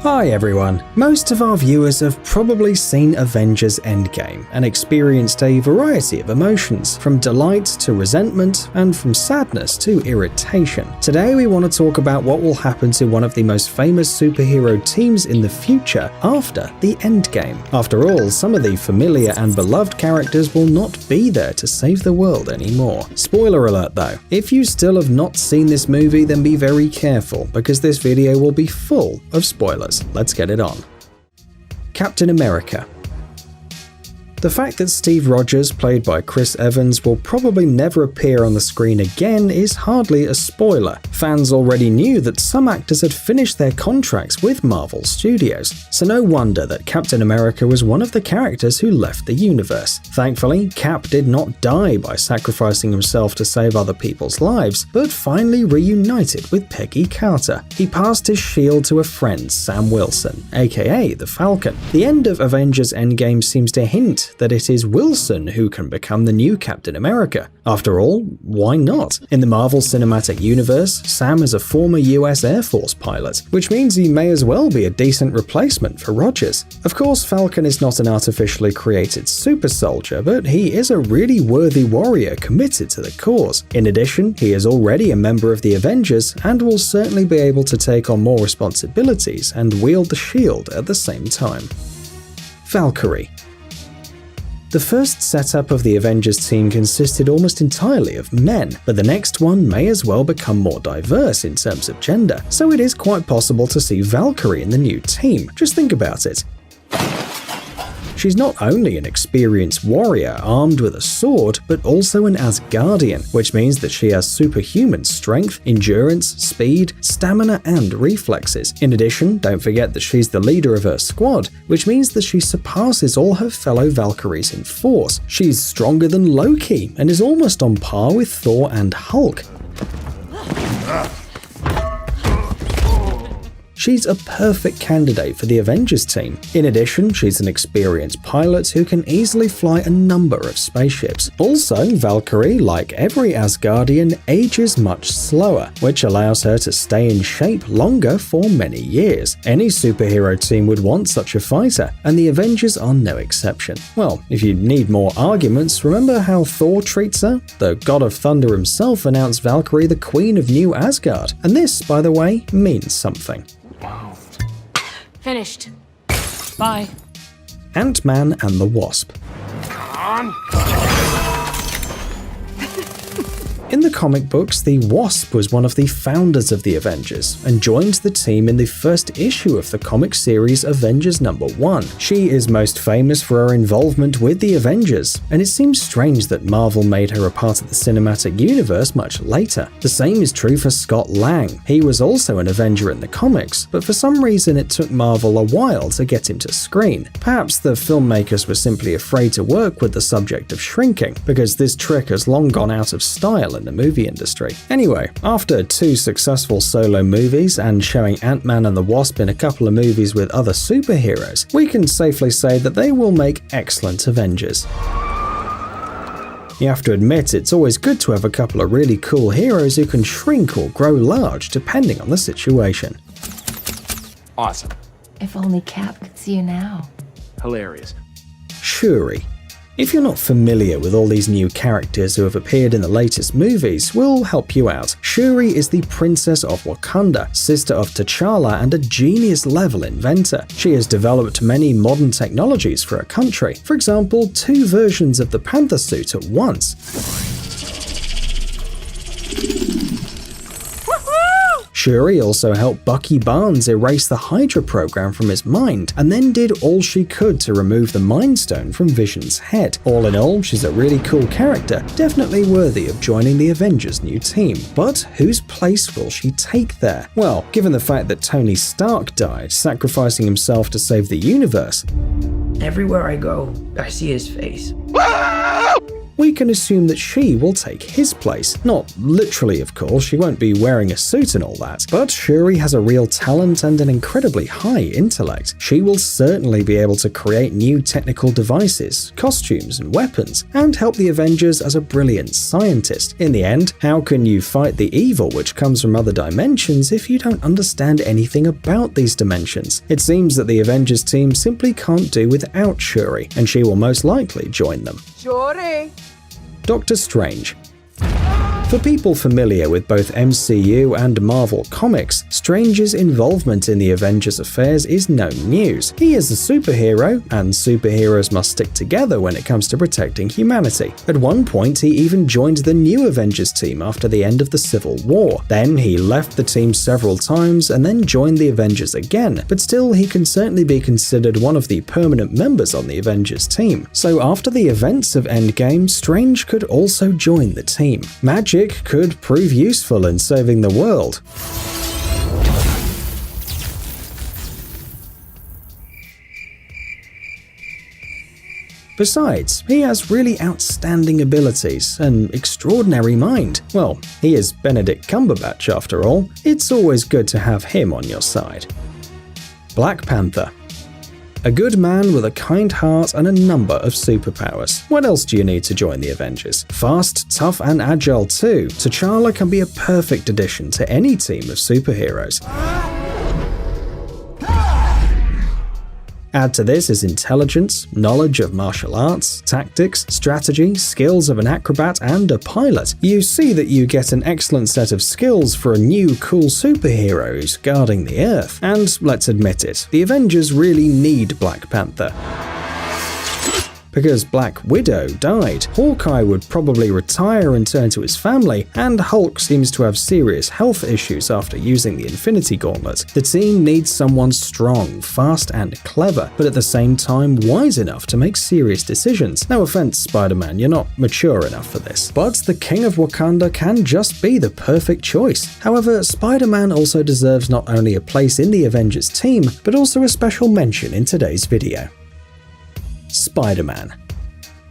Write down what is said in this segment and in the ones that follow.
Hi everyone! Most of our viewers have probably seen Avengers Endgame and experienced a variety of emotions, from delight to resentment and from sadness to irritation. Today we want to talk about what will happen to one of the most famous superhero teams in the future after the Endgame. After all, some of the familiar and beloved characters will not be there to save the world anymore. Spoiler alert though, if you still have not seen this movie then be very careful because this video will be full of spoilers. Let's get it on. Captain America. The fact that Steve Rogers, played by Chris Evans, will probably never appear on the screen again is hardly a spoiler. Fans already knew that some actors had finished their contracts with Marvel Studios, so no wonder that Captain America was one of the characters who left the universe. Thankfully, Cap did not die by sacrificing himself to save other people's lives, but finally reunited with Peggy Carter. He passed his shield to a friend, Sam Wilson, aka the Falcon. The end of Avengers Endgame seems to hint that it is Wilson who can become the new Captain America. After all, why not? In the Marvel Cinematic Universe, Sam is a former US Air Force pilot, which means he may as well be a decent replacement for Rogers. Of course, Falcon is not an artificially created super soldier, but he is a really worthy warrior committed to the cause. In addition, he is already a member of the Avengers and will certainly be able to take on more responsibilities and wield the shield at the same time. Valkyrie. The first setup of the Avengers team consisted almost entirely of men, but the next one may as well become more diverse in terms of gender, so it is quite possible to see Valkyrie in the new team. Just think about it. She's not only an experienced warrior armed with a sword, but also an Asgardian, which means that she has superhuman strength, endurance, speed, stamina, and reflexes. In addition, don't forget that she's the leader of her squad, which means that she surpasses all her fellow Valkyries in force. She's stronger than Loki and is almost on par with Thor and Hulk. She's a perfect candidate for the Avengers team. In addition, she's an experienced pilot who can easily fly a number of spaceships. Also, Valkyrie, like every Asgardian, ages much slower, which allows her to stay in shape longer for many years. Any superhero team would want such a fighter, and the Avengers are no exception. Well, if you need more arguments, remember how Thor treats her? The god of thunder himself announced Valkyrie the Queen of New Asgard, and this, by the way, means something. Finished. Bye. Ant-Man and the Wasp. Come on. In the comic books, the Wasp was one of the founders of the Avengers and joined the team in the first issue of the comic series Avengers #1. She is most famous for her involvement with the Avengers, and it seems strange that Marvel made her a part of the cinematic universe much later. The same is true for Scott Lang. He was also an Avenger in the comics, but for some reason it took Marvel a while to get him to screen. Perhaps the filmmakers were simply afraid to work with the subject of shrinking, because this trick has long gone out of style in the movie industry. Anyway, after 2 successful solo movies and showing Ant-Man and the Wasp in a couple of movies with other superheroes, we can safely say that they will make excellent Avengers. You have to admit, it's always good to have a couple of really cool heroes who can shrink or grow large depending on the situation. Awesome. If only Cap could see you now. Hilarious. Shuri. If you're not familiar with all these new characters who have appeared in the latest movies, we'll help you out. Shuri is the Princess of Wakanda, sister of T'Challa and a genius-level inventor. She has developed many modern technologies for her country. For example, 2 versions of the Panther suit at once. Shuri also helped Bucky Barnes erase the Hydra program from his mind, and then did all she could to remove the Mind Stone from Vision's head. All in all, she's a really cool character, definitely worthy of joining the Avengers' new team. But whose place will she take there? Well, given the fact that Tony Stark died, sacrificing himself to save the universe, everywhere I go, I see his face. we can assume that she will take his place. Not literally, of course, she won't be wearing a suit and all that, but Shuri has a real talent and an incredibly high intellect. She will certainly be able to create new technical devices, costumes, and weapons, and help the Avengers as a brilliant scientist. In the end, how can you fight the evil which comes from other dimensions if you don't understand anything about these dimensions? It seems that the Avengers team simply can't do without Shuri, and she will most likely join them. Shuri! Doctor Strange. For people familiar with both MCU and Marvel comics, Strange's involvement in the Avengers' affairs is no news. He is a superhero, and superheroes must stick together when it comes to protecting humanity. At one point, he even joined the new Avengers team after the end of the Civil War. Then he left the team several times and then joined the Avengers again, but still he can certainly be considered one of the permanent members on the Avengers team. So after the events of Endgame, Strange could also join the team. Magic could prove useful in saving the world. Besides, he has really outstanding abilities, an extraordinary mind. Well, he is Benedict Cumberbatch after all. It's always good to have him on your side. Black Panther. A good man with a kind heart and a number of superpowers. What else do you need to join the Avengers? Fast, tough, and agile too. T'Challa can be a perfect addition to any team of superheroes. Add to this his intelligence, knowledge of martial arts, tactics, strategy, skills of an acrobat, and a pilot. You see that you get an excellent set of skills for a new cool superhero who's guarding the Earth. And let's admit it, the Avengers really need Black Panther. Because Black Widow died, Hawkeye would probably retire and turn to his family, and Hulk seems to have serious health issues after using the Infinity Gauntlet. The team needs someone strong, fast, and clever, but at the same time wise enough to make serious decisions. No offense, Spider-Man, you're not mature enough for this. But the King of Wakanda can just be the perfect choice. However, Spider-Man also deserves not only a place in the Avengers team, but also a special mention in today's video. Spider-Man.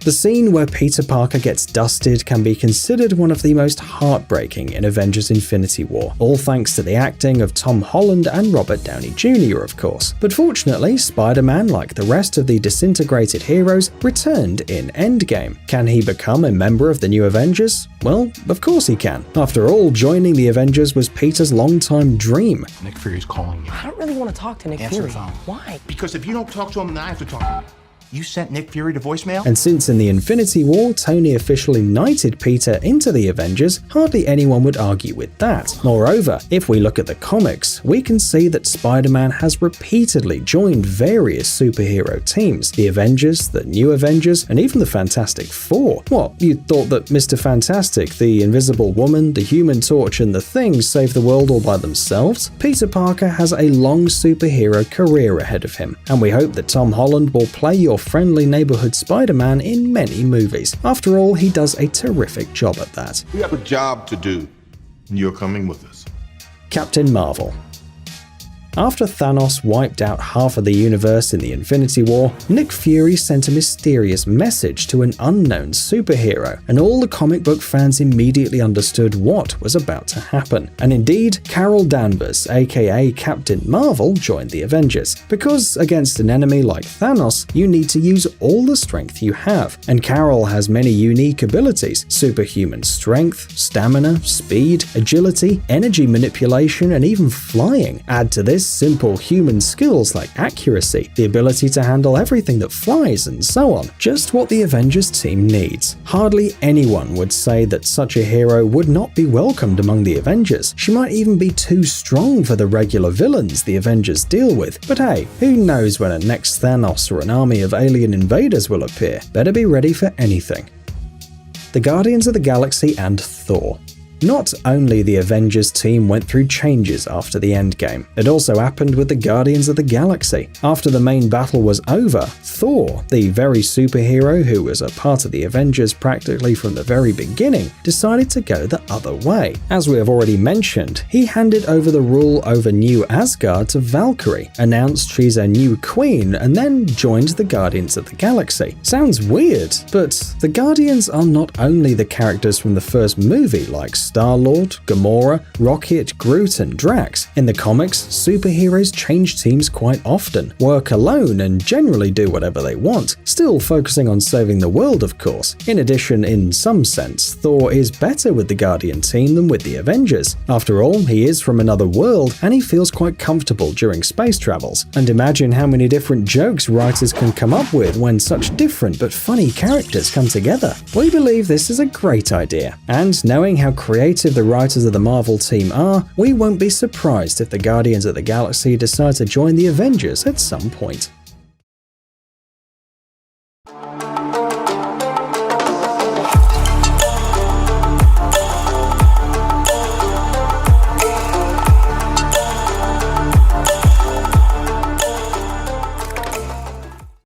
The scene where Peter Parker gets dusted can be considered one of the most heartbreaking in Avengers Infinity War, all thanks to the acting of Tom Holland and Robert Downey Jr., of course. But fortunately, Spider-Man, like the rest of the disintegrated heroes, returned in Endgame. Can he become a member of the new Avengers? Well, of course he can. After all, joining the Avengers was Peter's longtime dream. Nick Fury's calling you. I don't really want to talk to Nick Answer Fury. the phone. Why? Because if you don't talk to him, then I have to talk to him. You sent Nick Fury to voicemail? And since in the Infinity War, Tony officially knighted Peter into the Avengers, hardly anyone would argue with that. Moreover, if we look at the comics, we can see that Spider-Man has repeatedly joined various superhero teams. The Avengers, the New Avengers, and even the Fantastic Four. What, you thought that Mr. Fantastic, the Invisible Woman, the Human Torch, and the Thing saved the world all by themselves? Peter Parker has a long superhero career ahead of him, and we hope that Tom Holland will play your friendly neighborhood Spider-Man in many movies. After all, he does a terrific job at that. We have a job to do, and you're coming with us. Captain Marvel. After Thanos wiped out half of the universe in the Infinity War, Nick Fury sent a mysterious message to an unknown superhero, and all the comic book fans immediately understood what was about to happen. And indeed, Carol Danvers, aka Captain Marvel, joined the Avengers. Because against an enemy like Thanos, you need to use all the strength you have, and Carol has many unique abilities: superhuman strength, stamina, speed, agility, energy manipulation, and even flying. Add to this simple human skills like accuracy, the ability to handle everything that flies, and so on. Just what the Avengers team needs. Hardly anyone would say that such a hero would not be welcomed among the Avengers. She might even be too strong for the regular villains the Avengers deal with. But hey, who knows when a next Thanos or an army of alien invaders will appear? Better be ready for anything. The Guardians of the Galaxy and Thor. Not only the Avengers team went through changes after the Endgame, it also happened with the Guardians of the Galaxy. After the main battle was over, Thor, the very superhero who was a part of the Avengers practically from the very beginning, decided to go the other way. As we have already mentioned, he handed over the rule over New Asgard to Valkyrie, announced she's a new queen, and then joined the Guardians of the Galaxy. Sounds weird, but the Guardians are not only the characters from the first movie like Star-Lord, Gamora, Rocket, Groot, and Drax. In the comics, superheroes change teams quite often, work alone, and generally do whatever they want, still focusing on saving the world, of course. In addition, in some sense, Thor is better with the Guardian team than with the Avengers. After all, he is from another world, and he feels quite comfortable during space travels. And imagine how many different jokes writers can come up with when such different but funny characters come together. We believe this is a great idea, and knowing how creative the writers of the Marvel team are, we won't be surprised if the Guardians of the Galaxy decide to join the Avengers at some point.